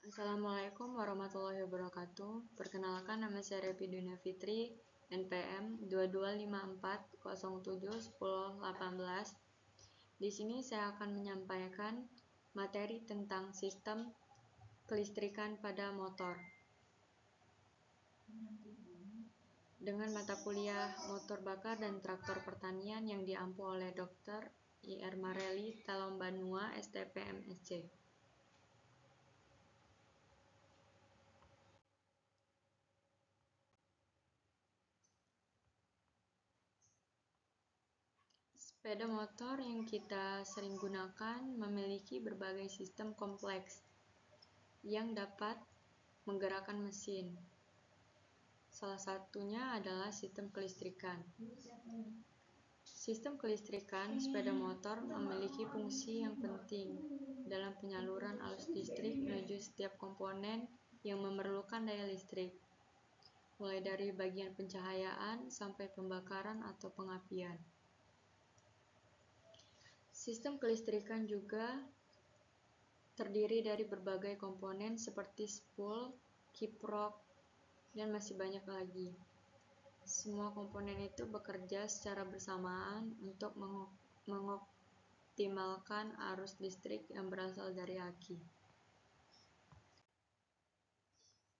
Assalamualaikum warahmatullahi wabarakatuh. Perkenalkan, nama saya Repi Dunia Fitri, NPM 2254071018. Di sini saya akan menyampaikan materi tentang sistem kelistrikan pada motor dengan mata kuliah motor bakar dan traktor pertanian yang diampu oleh Dr. Ir Marelli Talombanua, STP MSc. Sepeda motor yang kita sering gunakan memiliki berbagai sistem kompleks yang dapat menggerakkan mesin. Salah satunya adalah sistem kelistrikan. Sistem kelistrikan sepeda motor memiliki fungsi yang penting dalam penyaluran arus listrik menuju setiap komponen yang memerlukan daya listrik, mulai dari bagian pencahayaan sampai pembakaran atau pengapian. Sistem kelistrikan juga terdiri dari berbagai komponen seperti spool, kiprok, dan masih banyak lagi. Semua komponen itu bekerja secara bersamaan untuk mengoptimalkan arus listrik yang berasal dari aki.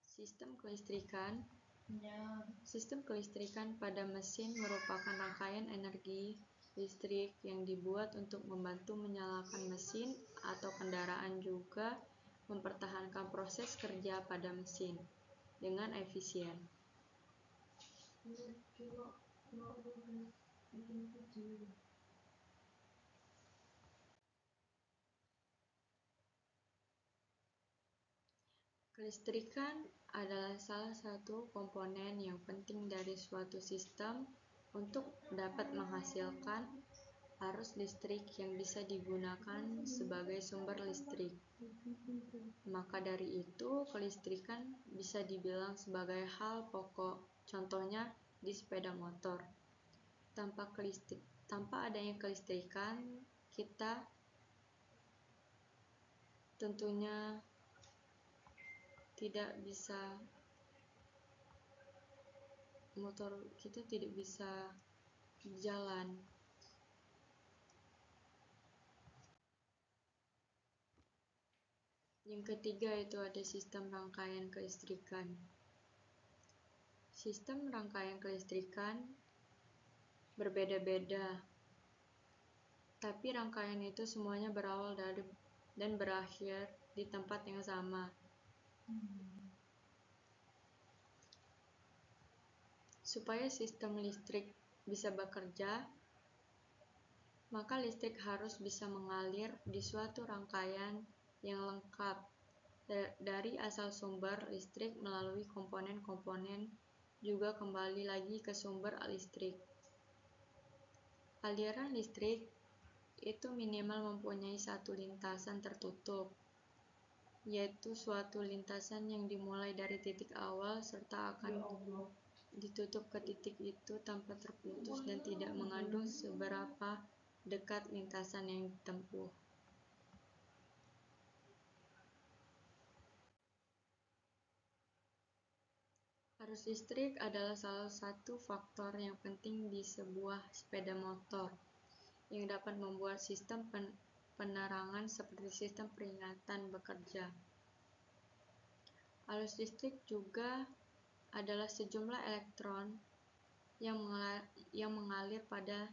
Sistem kelistrikan pada mesin merupakan rangkaian energi listrik yang dibuat untuk membantu menyalakan mesin atau kendaraan, juga mempertahankan proses kerja pada mesin dengan efisien. Kelistrikan adalah salah satu komponen yang penting dari suatu sistem untuk dapat menghasilkan arus listrik yang bisa digunakan sebagai sumber listrik. Maka dari itu, kelistrikan bisa dibilang sebagai hal pokok, contohnya di sepeda motor. Tanpa adanya kelistrikan, motor kita tidak bisa jalan. Yang ketiga itu ada sistem rangkaian kelistrikan. Sistem rangkaian kelistrikan berbeda-beda, tapi rangkaian itu semuanya berawal dari dan berakhir di tempat yang sama. Supaya sistem listrik bisa bekerja, maka listrik harus bisa mengalir di suatu rangkaian yang lengkap dari asal sumber listrik melalui komponen-komponen juga kembali lagi ke sumber listrik. Aliran listrik itu minimal mempunyai satu lintasan tertutup, yaitu suatu lintasan yang dimulai dari titik awal serta akan ditutup ke titik itu tanpa terputus dan tidak mengandung seberapa dekat lintasan yang ditempuh. Arus listrik adalah salah satu faktor yang penting di sebuah sepeda motor yang dapat membuat sistem penerangan seperti sistem peringatan bekerja. Arus listrik juga adalah sejumlah elektron yang mengalir pada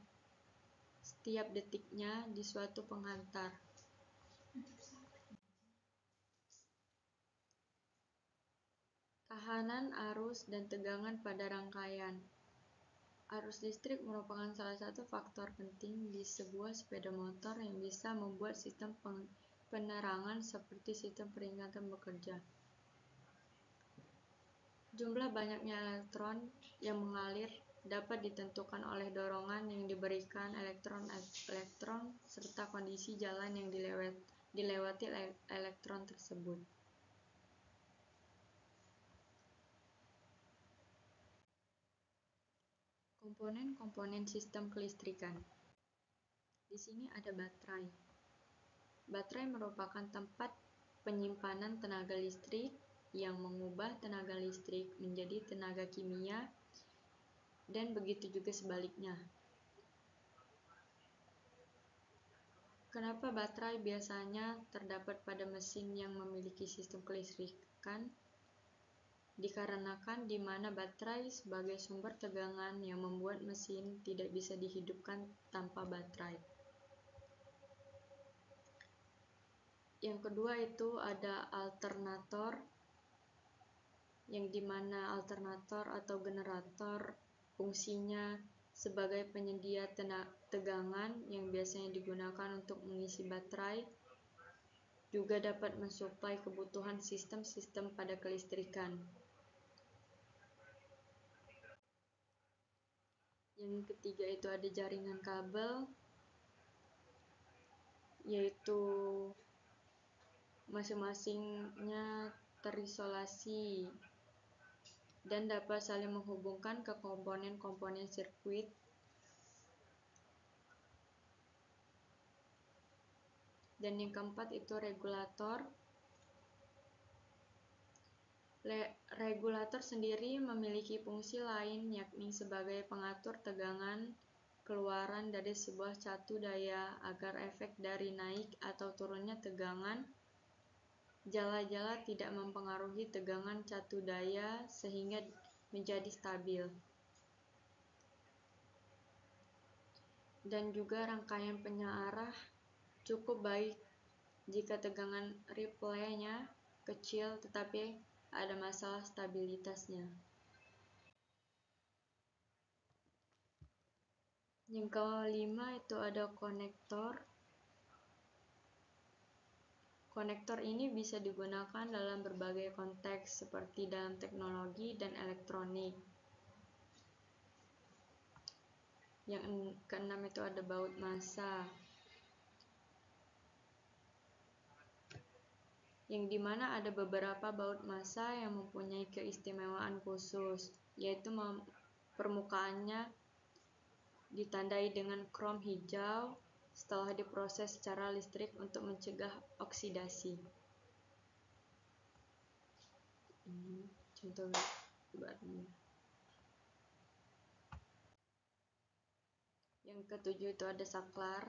setiap detiknya di suatu penghantar. Tahanan arus dan tegangan pada rangkaian. Arus listrik merupakan salah satu faktor penting di sebuah sepeda motor yang bisa membuat sistem penerangan seperti sistem peringatan bekerja. Jumlah banyaknya elektron yang mengalir dapat ditentukan oleh dorongan yang diberikan elektron serta kondisi jalan yang dilewati elektron tersebut. Komponen-komponen sistem kelistrikan. Di sini ada baterai. Baterai merupakan tempat penyimpanan tenaga listrik yang mengubah tenaga listrik menjadi tenaga kimia, dan begitu juga sebaliknya. Kenapa baterai biasanya terdapat pada mesin yang memiliki sistem kelistrikan? Dikarenakan di mana baterai sebagai sumber tegangan yang membuat mesin tidak bisa dihidupkan tanpa baterai. Yang kedua itu ada alternator, yang dimana alternator atau generator fungsinya sebagai penyedia tegangan yang biasanya digunakan untuk mengisi baterai, juga dapat mensuplai kebutuhan sistem-sistem pada kelistrikan. Yang ketiga itu ada jaringan kabel, yaitu masing-masingnya terisolasi dan dapat saling menghubungkan ke komponen-komponen sirkuit. Dan yang keempat itu regulator. Regulator sendiri memiliki fungsi lain, yakni sebagai pengatur tegangan keluaran dari sebuah catu daya agar efek dari naik atau turunnya tegangan jala-jala tidak mempengaruhi tegangan catu daya sehingga menjadi stabil. Dan juga rangkaian penyearah cukup baik jika tegangan ripple-nya kecil tetapi ada masalah stabilitasnya. Yang kelima itu ada konektor. Konektor ini bisa digunakan dalam berbagai konteks seperti dalam teknologi dan elektronik. Yang keenam itu ada baut massa, yang dimana ada beberapa baut massa yang mempunyai keistimewaan khusus, yaitu permukaannya ditandai dengan krom hijau setelah diproses secara listrik untuk mencegah oksidasi. Ini contoh barunya. Yang ketujuh itu ada saklar.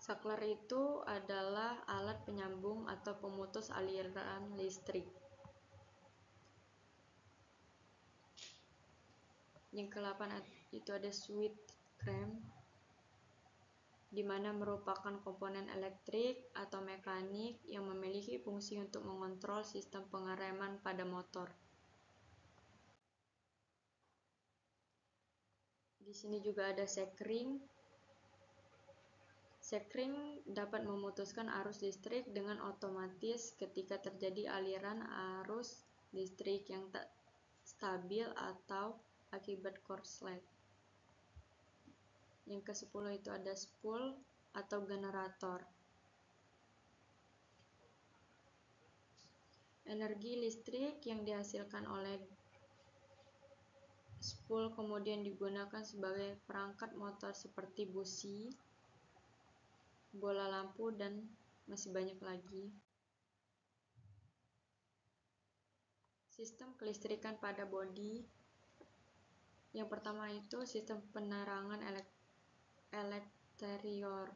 Saklar itu adalah alat penyambung atau pemutus aliran listrik. Yang ke-8 itu ada switch clamp, di mana merupakan komponen elektrik atau mekanik yang memiliki fungsi untuk mengontrol sistem pengereman pada motor. Di sini juga ada sekring. Sekring dapat memutuskan arus listrik dengan otomatis ketika terjadi aliran arus listrik yang tak stabil atau akibat korslet. Yang ke-10 itu ada spool atau generator. Energi listrik yang dihasilkan oleh spool kemudian digunakan sebagai perangkat motor seperti busi, bola lampu, dan masih banyak lagi. Sistem kelistrikan pada bodi. Yang pertama itu sistem penerangan eksterior.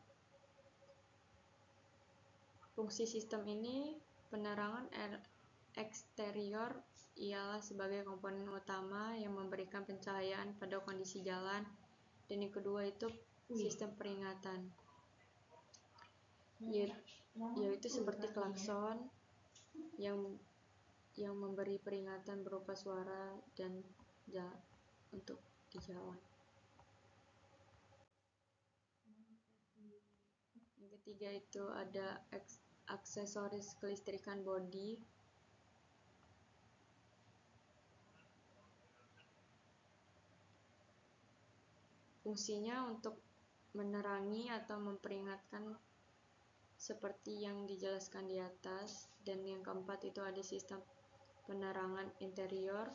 Fungsi sistem ini, penerangan eksterior, ialah sebagai komponen utama yang memberikan pencahayaan pada kondisi jalan. Dan yang kedua itu sistem peringatan, yaitu seperti klakson yang memberi peringatan berupa suara dan untuk di jalan. Yang ketiga itu ada aksesoris kelistrikan bodi. Fungsinya untuk menerangi atau memperingatkan seperti yang dijelaskan di atas. Dan yang keempat itu ada sistem penerangan interior.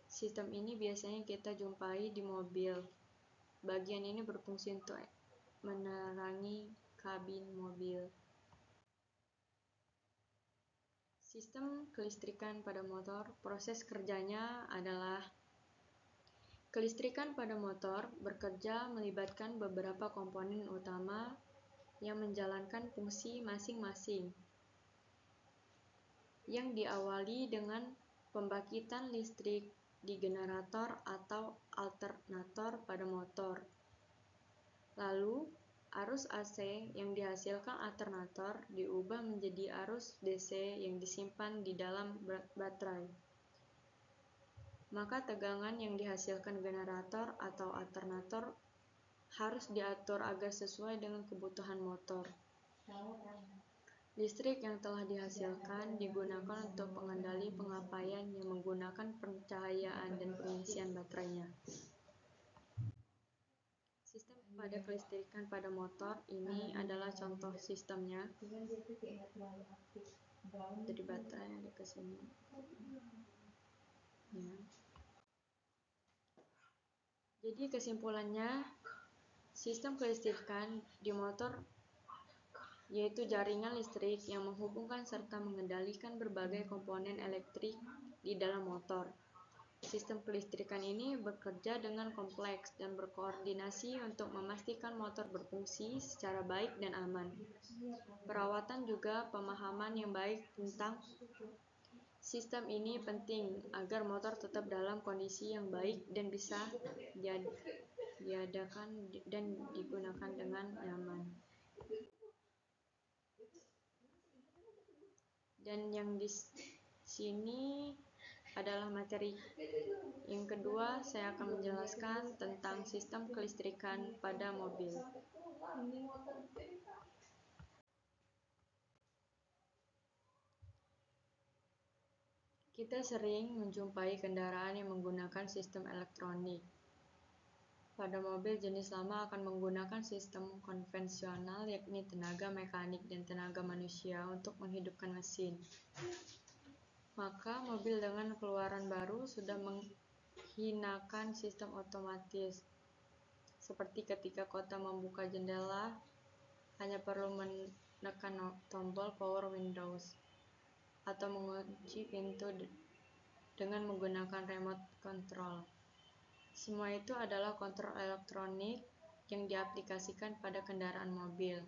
Sistem ini biasanya kita jumpai di mobil, bagian ini berfungsi untuk menerangi kabin mobil. Sistem kelistrikan pada motor, proses kerjanya adalah kelistrikan pada motor bekerja melibatkan beberapa komponen utama yang menjalankan fungsi masing-masing, yang diawali dengan pembangkitan listrik di generator atau alternator pada motor. Lalu, arus AC yang dihasilkan alternator diubah menjadi arus DC yang disimpan di dalam baterai. Maka tegangan yang dihasilkan generator atau alternator harus diatur agar sesuai dengan kebutuhan motor. Listrik yang telah dihasilkan digunakan untuk pengendali pengapaian yang menggunakan pencahayaan dan pengisian baterainya. Sistem pada kelistrikan pada motor ini adalah contoh sistemnya. Dari baterai ada ke sini. Ya. Jadi kesimpulannya, sistem kelistrikan di motor yaitu jaringan listrik yang menghubungkan serta mengendalikan berbagai komponen elektrik di dalam motor. Sistem kelistrikan ini bekerja dengan kompleks dan berkoordinasi untuk memastikan motor berfungsi secara baik dan aman. Perawatan juga pemahaman yang baik tentang sistem ini penting agar motor tetap dalam kondisi yang baik dan bisa diadakan dan digunakan dengan nyaman. Dan yang di sini adalah materi yang kedua, saya akan menjelaskan tentang sistem kelistrikan pada mobil. Kita sering menjumpai kendaraan yang menggunakan sistem elektronik. Pada mobil jenis lama akan menggunakan sistem konvensional, yakni tenaga mekanik dan tenaga manusia untuk menghidupkan mesin. Maka mobil dengan keluaran baru sudah menghinakan sistem otomatis. Seperti ketika kota membuka jendela, hanya perlu menekan tombol power windows atau mengunci pintu dengan menggunakan remote control. Semua itu adalah kontrol elektronik yang diaplikasikan pada kendaraan mobil.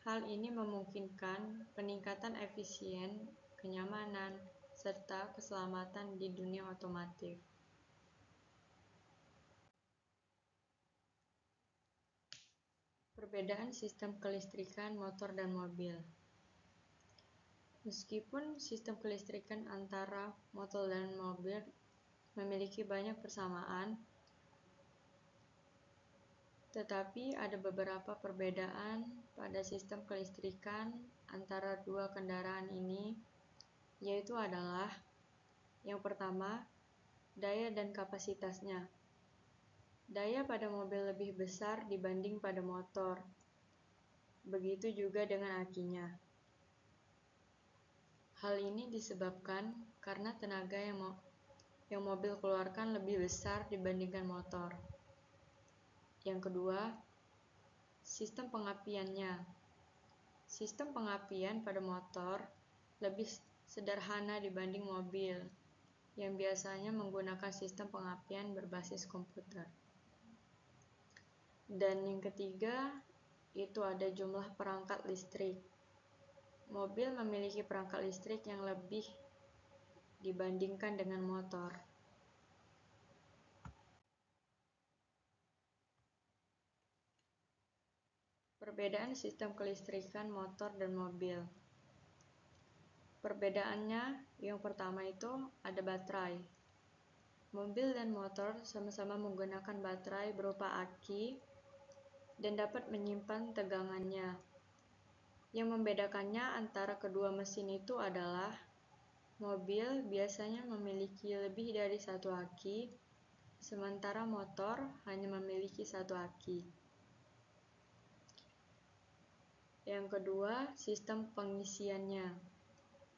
Hal ini memungkinkan peningkatan efisien, kenyamanan, serta keselamatan di dunia otomotif. Perbedaan sistem kelistrikan motor dan mobil. Meskipun sistem kelistrikan antara motor dan mobil memiliki banyak persamaan, tetapi ada beberapa perbedaan pada sistem kelistrikan antara dua kendaraan ini, yaitu adalah yang pertama, daya dan kapasitasnya. Daya pada mobil lebih besar dibanding pada motor. Begitu juga dengan akinya. Hal ini disebabkan karena tenaga yang mobil keluarkan lebih besar dibandingkan motor. Yang kedua, sistem pengapiannya. Sistem pengapian pada motor lebih sederhana dibanding mobil, yang biasanya menggunakan sistem pengapian berbasis komputer. Dan yang ketiga, itu ada jumlah perangkat listrik. Mobil memiliki perangkat listrik yang lebih dibandingkan dengan motor. Perbedaan sistem kelistrikan motor dan mobil. Perbedaannya, yang pertama itu ada baterai. Mobil dan motor sama-sama menggunakan baterai berupa aki dan dapat menyimpan tegangannya. Yang membedakannya antara kedua mesin itu adalah mobil biasanya memiliki lebih dari satu aki, sementara motor hanya memiliki satu aki. Yang kedua, sistem pengisiannya.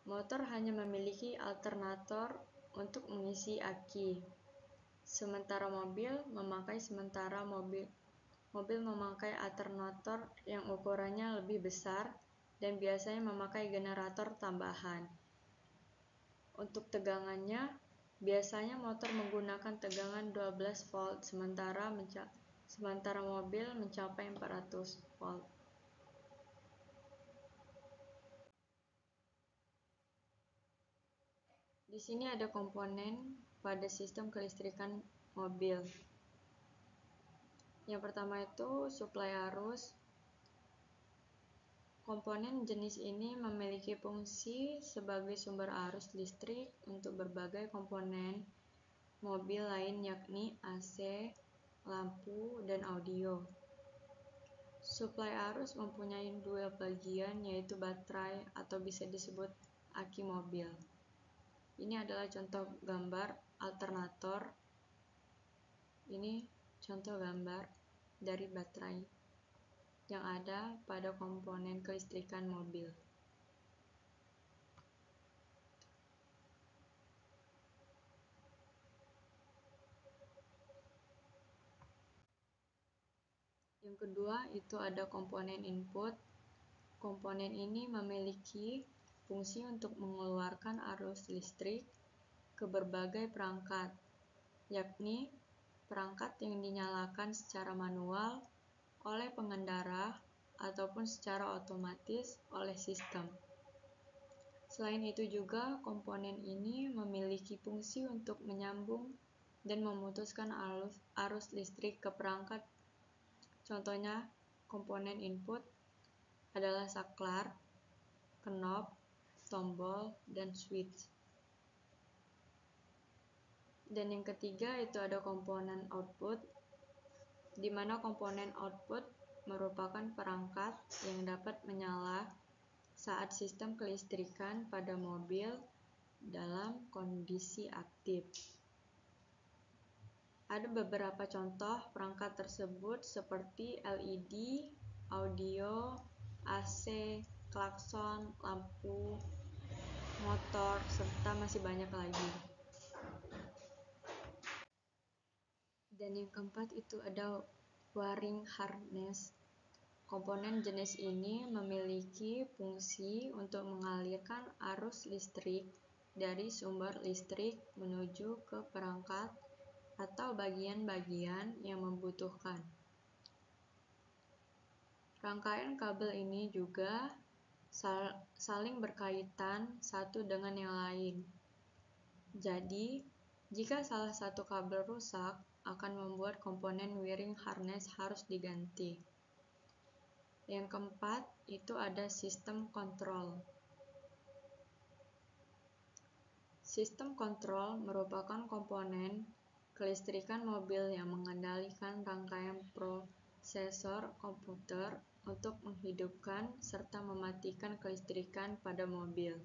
Motor hanya memiliki alternator untuk mengisi aki, Sementara mobil memakai alternator yang ukurannya lebih besar dan biasanya memakai generator tambahan. Untuk tegangannya, biasanya motor menggunakan tegangan 12 volt sementara mobil mencapai 400 volt. Di sini ada komponen pada sistem kelistrikan mobil. Yang pertama itu suplai arus. Komponen jenis ini memiliki fungsi sebagai sumber arus listrik untuk berbagai komponen mobil lain yakni AC, lampu, dan audio. Suplai arus mempunyai dua bagian yaitu baterai atau bisa disebut aki mobil. Ini adalah contoh gambar alternator. Ini contoh gambar dari baterai yang ada pada komponen kelistrikan mobil. Yang kedua itu ada komponen input. Komponen ini memiliki fungsi untuk mengeluarkan arus listrik ke berbagai perangkat, yakni perangkat yang dinyalakan secara manual oleh pengendara ataupun secara otomatis oleh sistem. Selain itu juga komponen ini memiliki fungsi untuk menyambung dan memutuskan arus listrik ke perangkat. Contohnya komponen input adalah saklar, knob, tombol, dan switch. Dan yang ketiga itu ada komponen output, di mana komponen output merupakan perangkat yang dapat menyala saat sistem kelistrikan pada mobil dalam kondisi aktif. Ada beberapa contoh perangkat tersebut seperti LED, audio, AC, klakson, lampu, motor, serta masih banyak lagi. Dan yang keempat itu ada wiring harness. Komponen jenis ini memiliki fungsi untuk mengalirkan arus listrik dari sumber listrik menuju ke perangkat atau bagian-bagian yang membutuhkan. Rangkaian kabel ini juga saling berkaitan satu dengan yang lain. Jadi, jika salah satu kabel rusak, akan membuat komponen wiring harness harus diganti. Yang keempat, itu ada sistem kontrol. Sistem kontrol merupakan komponen kelistrikan mobil yang mengendalikan rangkaian prosesor komputer untuk menghidupkan serta mematikan kelistrikan pada mobil.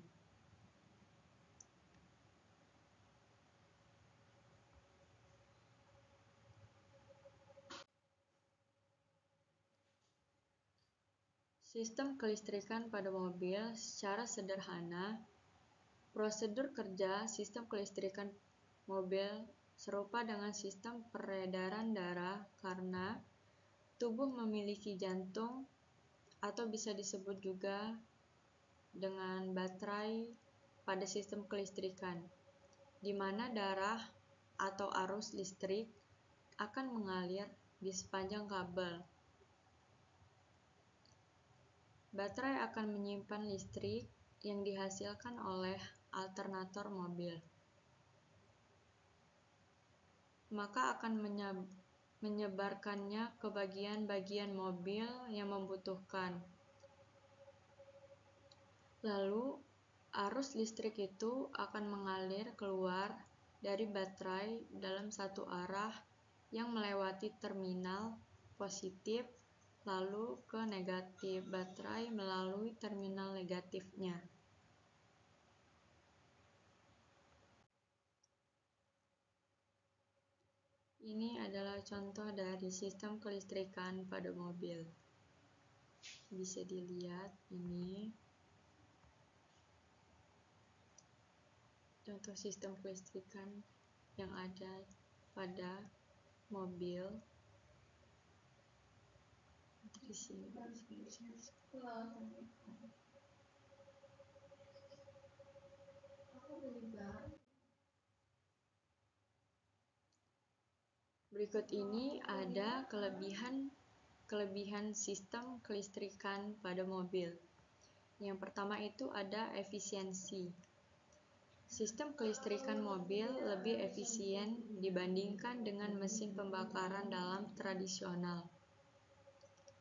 Sistem kelistrikan pada mobil secara sederhana, prosedur kerja sistem kelistrikan mobil serupa dengan sistem peredaran darah karena tubuh memiliki jantung atau bisa disebut juga dengan baterai pada sistem kelistrikan, di mana darah atau arus listrik akan mengalir di sepanjang kabel. Baterai akan menyimpan listrik yang dihasilkan oleh alternator mobil, maka akan menyebarkannya ke bagian-bagian mobil yang membutuhkan. Lalu, arus listrik itu akan mengalir keluar dari baterai dalam satu arah yang melewati terminal positif lalu ke negatif baterai melalui terminal negatifnya. Ini adalah contoh dari sistem kelistrikan pada mobil. Bisa dilihat ini contoh sistem kelistrikan yang ada pada mobil. Berikut ini ada kelebihan sistem kelistrikan pada mobil. Yang pertama itu ada efisiensi. Sistem kelistrikan mobil lebih efisien dibandingkan dengan mesin pembakaran dalam tradisional.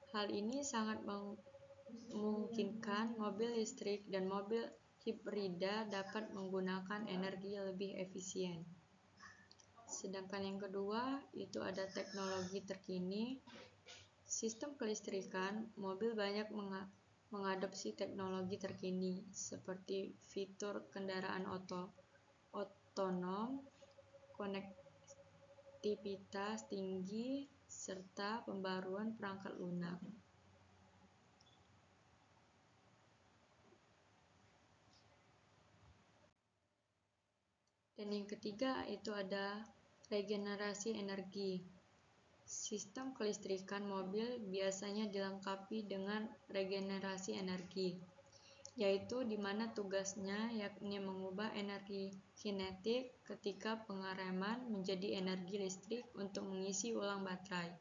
Hal ini sangat memungkinkan mobil listrik dan mobil hibrida dapat menggunakan energi lebih efisien. Sedangkan yang kedua itu ada teknologi terkini. Sistem kelistrikan mobil banyak mengadopsi teknologi terkini seperti fitur kendaraan otonom, konektivitas tinggi, serta pembaruan perangkat lunak. Dan yang ketiga itu ada regenerasi energi. Sistem kelistrikan mobil biasanya dilengkapi dengan regenerasi energi, yaitu di mana tugasnya yakni mengubah energi kinetik ketika pengereman menjadi energi listrik untuk mengisi ulang baterai.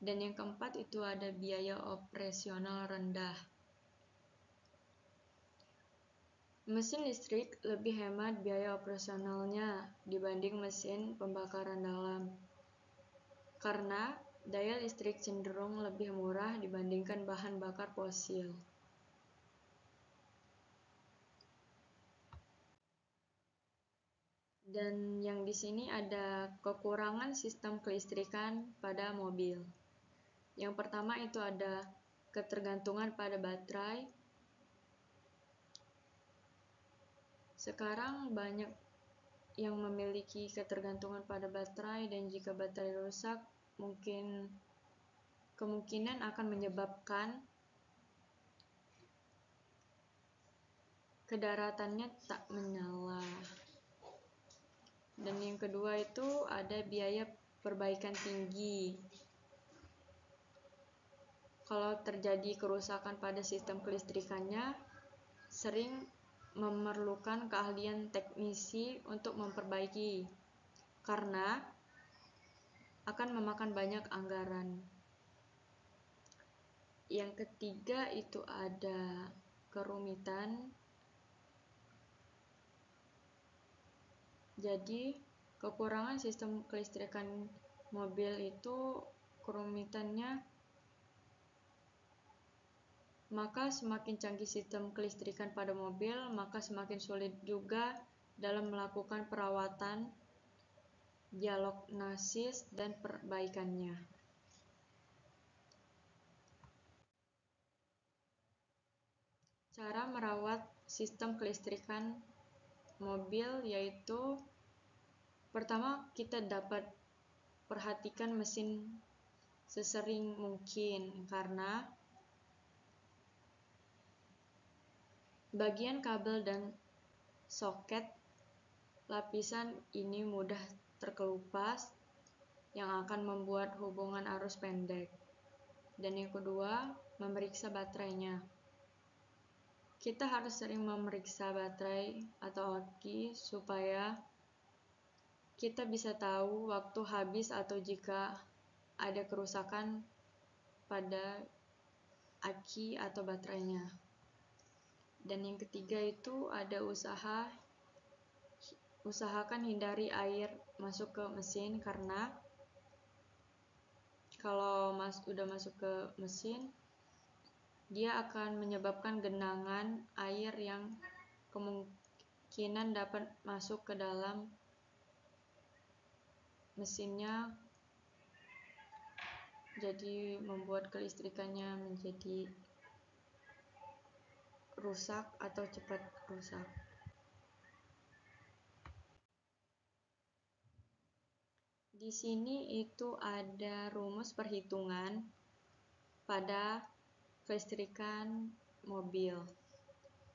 Dan yang keempat itu ada biaya operasional rendah. Mesin listrik lebih hemat biaya operasionalnya dibanding mesin pembakaran dalam, karena daya listrik cenderung lebih murah dibandingkan bahan bakar fosil. Dan yang di sini ada kekurangan sistem kelistrikan pada mobil. Yang pertama itu ada ketergantungan pada baterai. Sekarang banyak yang memiliki ketergantungan pada baterai, dan jika baterai rusak, kemungkinan akan menyebabkan kedaratannya tak menyala. Dan yang kedua itu ada biaya perbaikan tinggi. Kalau terjadi kerusakan pada sistem kelistrikannya, sering memerlukan keahlian teknisi untuk memperbaiki, karena akan memakan banyak anggaran. Yang ketiga itu ada kerumitan. Jadi, kekurangan sistem kelistrikan mobil itu kerumitannya, maka semakin canggih sistem kelistrikan pada mobil, maka semakin sulit juga dalam melakukan perawatan, diagnosis, dan perbaikannya. Cara merawat sistem kelistrikan mobil yaitu, pertama kita dapat perhatikan mesin sesering mungkin, karena bagian kabel dan soket lapisan ini mudah terkelupas yang akan membuat hubungan arus pendek. Dan yang kedua, memeriksa baterainya. Kita harus sering memeriksa baterai atau aki supaya kita bisa tahu waktu habis atau jika ada kerusakan pada aki atau baterainya. Dan yang ketiga itu ada usahakan hindari air masuk ke mesin, karena kalau udah masuk ke mesin, dia akan menyebabkan genangan air yang kemungkinan dapat masuk ke dalam mesinnya, jadi membuat kelistrikannya menjadi rusak atau cepat rusak. Di sini itu ada rumus perhitungan pada kelistrikan mobil,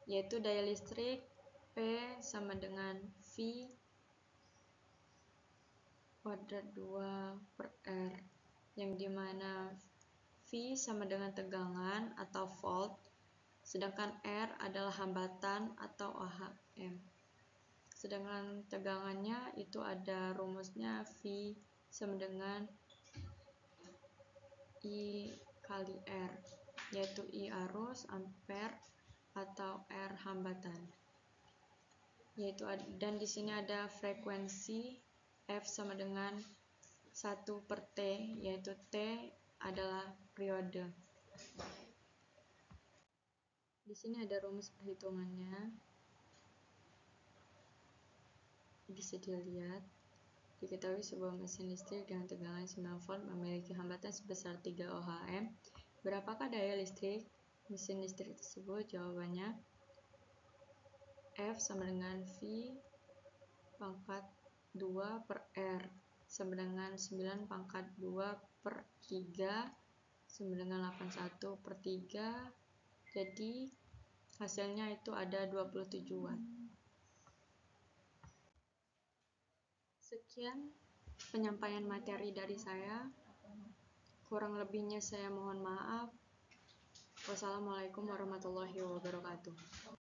yaitu daya listrik P sama dengan V kuadrat 2 per R, yang dimana V sama dengan tegangan atau volt, sedangkan R adalah hambatan atau AHM. Sedangkan tegangannya itu ada rumusnya V sama dengan I kali R, yaitu I arus, ampere, atau R hambatan. Dan di sini ada frekuensi F sama dengan 1 per T, yaitu T adalah periode. Di sini ada rumus perhitungannya. Bisa dilihat. Diketahui sebuah mesin listrik dengan tegangan 9 volt memiliki hambatan sebesar 3 ohm. Berapakah daya listrik mesin listrik tersebut? Jawabannya F sama dengan V pangkat 2 per R sama dengan 9 pangkat 2 per 3 sama dengan 81 per 3. Jadi hasilnya itu ada 27 watt. Sekian penyampaian materi dari saya. Kurang lebihnya saya mohon maaf. Wassalamualaikum warahmatullahi wabarakatuh.